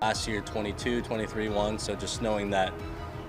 Last year, 22, 23 won, so just knowing that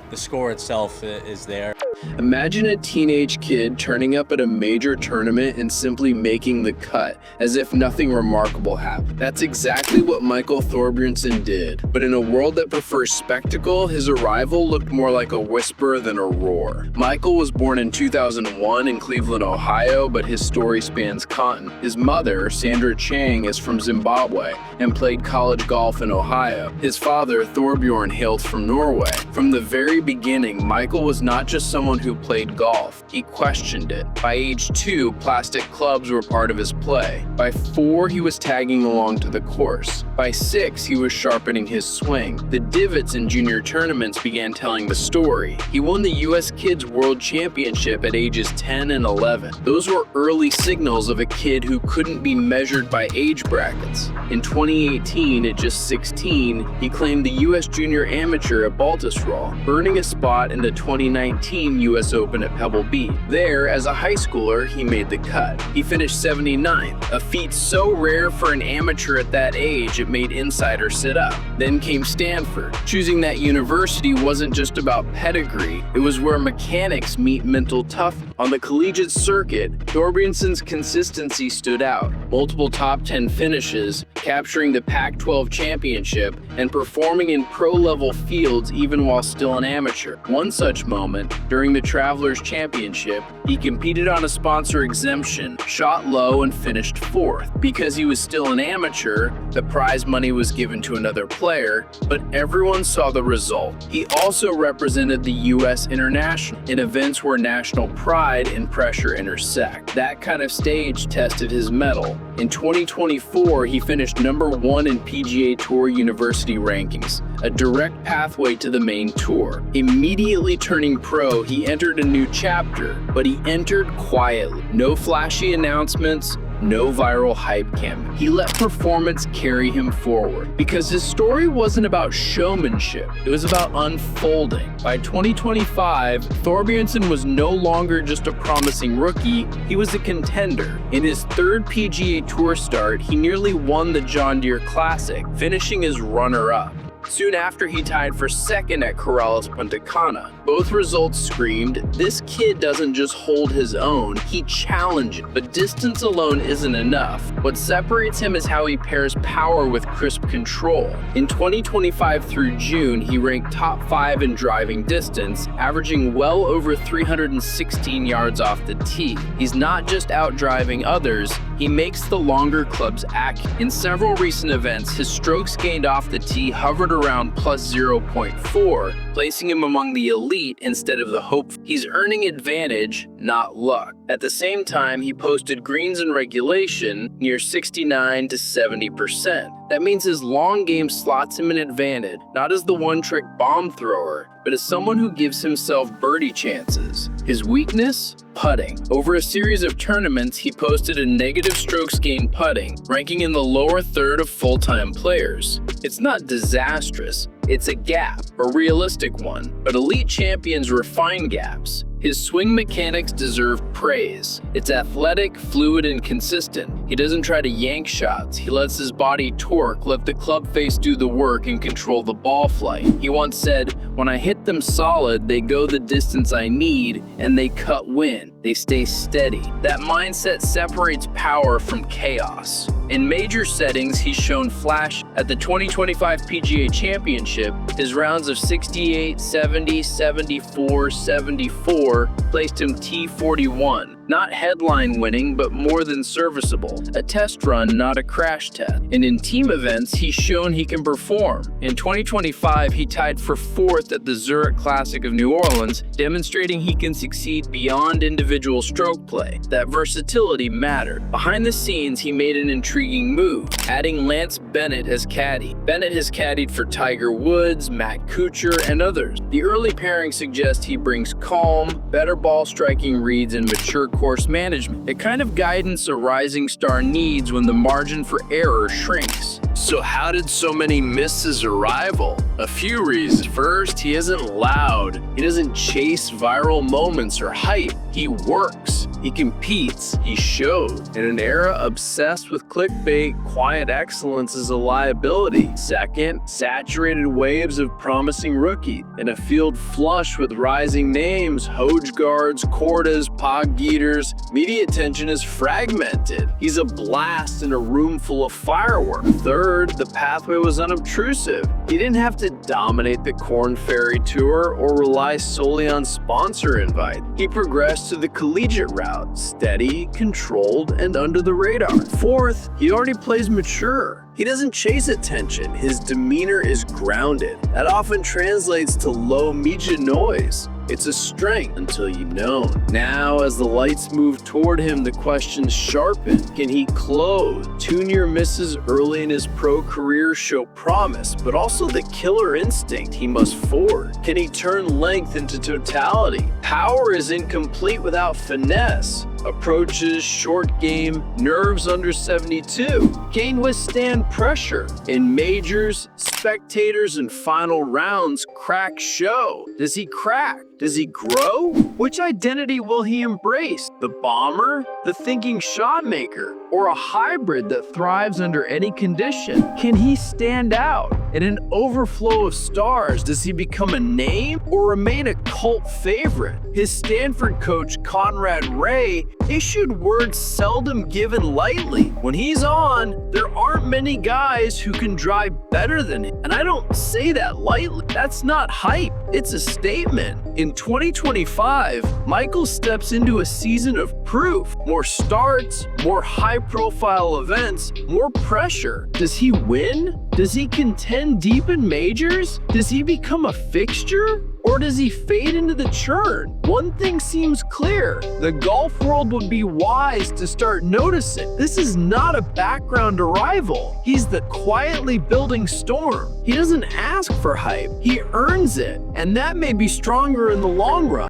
the score itself is there. Imagine a teenage kid turning up at a major tournament and simply making the cut, as if nothing remarkable happened. That's exactly what Michael Thorbjornsen did. But in a world that prefers spectacle, his arrival looked more like a whisper than a roar. Michael was born in 2001 in Cleveland, Ohio, but his story spans continent. His mother, Sandra Chang, is from Zimbabwe and played college golf in Ohio. His father, Thorbjorn, hailed from Norway. From the very beginning, Michael was not just someone who played golf. He questioned it. By age 2, plastic clubs were part of his play. By 4, he was tagging along to the course. By 6, he was sharpening his swing. The divots in junior tournaments began telling the story. He won the U.S. Kids World Championship at ages 10 and 11. Those were early signals of a kid who couldn't be measured by age brackets. In 2018, at just 16, he claimed the U.S. Junior Amateur at Baltusrol, earning a spot in the 2019 U.S. Open at Pebble Beach. There, as a high schooler, he made the cut. He finished 79th, a feat so rare for an amateur at that age it made insiders sit up. Then came Stanford. Choosing that university wasn't just about pedigree, it was where mechanics meet mental toughness. On the collegiate circuit, Thorbjornsen's consistency stood out. Multiple top 10 finishes, capturing the Pac-12 championship, and performing in pro-level fields even while still an amateur. One such moment, during the Travelers Championship, he competed on a sponsor exemption, shot low, and finished 4th. Because he was still an amateur, the prize money was given to another player, but everyone saw the result. He also represented the U.S. International in events where national pride and pressure intersect. That kind of stage tested his mettle. In 2024, he finished number 1 in PGA Tour University rankings, a direct pathway to the main tour. Immediately turning pro, he entered a new chapter, but he entered quietly. No flashy announcements, no viral hype campaign. He let performance carry him forward because his story wasn't about showmanship, it was about unfolding. By 2025, Thorbjornsen was no longer just a promising rookie, he was a contender. In his 3rd PGA Tour start, he nearly won the John Deere Classic, finishing as runner-up. Soon after, he tied for 2nd at Corrales Punta Cana. Both results screamed, this kid doesn't just hold his own, he challenges. But distance alone isn't enough. What separates him is how he pairs power with crisp control. In 2025 through June, he ranked top 5 in driving distance, averaging well over 316 yards off the tee. He's not just out-driving others, he makes the longer clubs accurate. In several recent events, his strokes gained off the tee hovered around plus 0.4, placing him among the elite instead of the hopeful. He's earning advantage, not luck. At the same time, he posted greens in regulation near 69 to 70%. That means his long game slots him an advantage, not as the one-trick bomb thrower, but as someone who gives himself birdie chances. His weakness? Putting. Over a series of tournaments, he posted a negative strokes gained putting, ranking in the lower third of full-time players. It's not disastrous, it's a gap, a realistic one, but elite champions refine gaps. His swing mechanics deserve praise. It's athletic, fluid, and consistent. He doesn't try to yank shots. He lets his body torque, let the club face do the work, and control the ball flight. He once said, when I hit them solid, they go the distance I need, and they cut wind. They stay steady. That mindset separates power from chaos. In major settings, he's shown flash. At the 2025 PGA Championship, his rounds of 68, 70, 74, 74 placed him T41. Not headline winning, but more than serviceable. A test run, not a crash test. And in team events, he's shown he can perform. In 2025, he tied for 4th at the Zurich Classic of New Orleans, demonstrating he can succeed beyond individual stroke play. That versatility mattered. Behind the scenes, he made an intriguing move, adding Lance Bennett as caddy. Bennett has caddied for Tiger Woods, Matt Kuchar, and others. The early pairing suggests he brings calm, better ball striking reads, and mature course management, the kind of guidance a rising star needs when the margin for error shrinks. So how did so many miss his arrival? A few reasons. First, he isn't loud. He doesn't chase viral moments or hype. He works. He competes, he shows. In an era obsessed with clickbait, quiet excellence is a liability. Second, saturated waves of promising rookie. In a field flush with rising names, Hojgaards, Kordas, Poggeaters, media attention is fragmented. He's a blast in a room full of fireworks. Third, the pathway was unobtrusive. He didn't have to dominate the Korn Ferry Tour or rely solely on sponsor invite. He progressed to the collegiate route, steady, controlled, and under the radar. Fourth, he already plays mature. He doesn't chase attention. His demeanor is grounded. That often translates to low media noise. It's a strength until you know. Now, as the lights move toward him, the questions sharpen. Can he close? 2 near misses early in his pro career show promise, but also the killer instinct he must forward. Can he turn length into totality? Power is incomplete without finesse. Approaches, short game, nerves under 72. Can he withstand pressure? In majors, spectators, and final rounds, cracks show. Does he crack? Does he grow? Which identity will he embrace? The bomber? The thinking shot maker? Or a hybrid that thrives under any condition? Can he stand out? In an overflow of stars, does he become a name or remain a cult favorite? His Stanford coach, Conrad Ray, issued words seldom given lightly. When he's on, there aren't many guys who can drive better than him. And I don't say that lightly. That's not hype. It's a statement. In 2025, Michael steps into a season of proof. More starts, more high-profile events, more pressure. Does he win? Does he contend deep in majors? Does he become a fixture? Or does he fade into the churn? One thing seems clear. The golf world would be wise to start noticing. This is not a background arrival. He's the quietly building storm. He doesn't ask for hype. He earns it. And that may be stronger in the long run.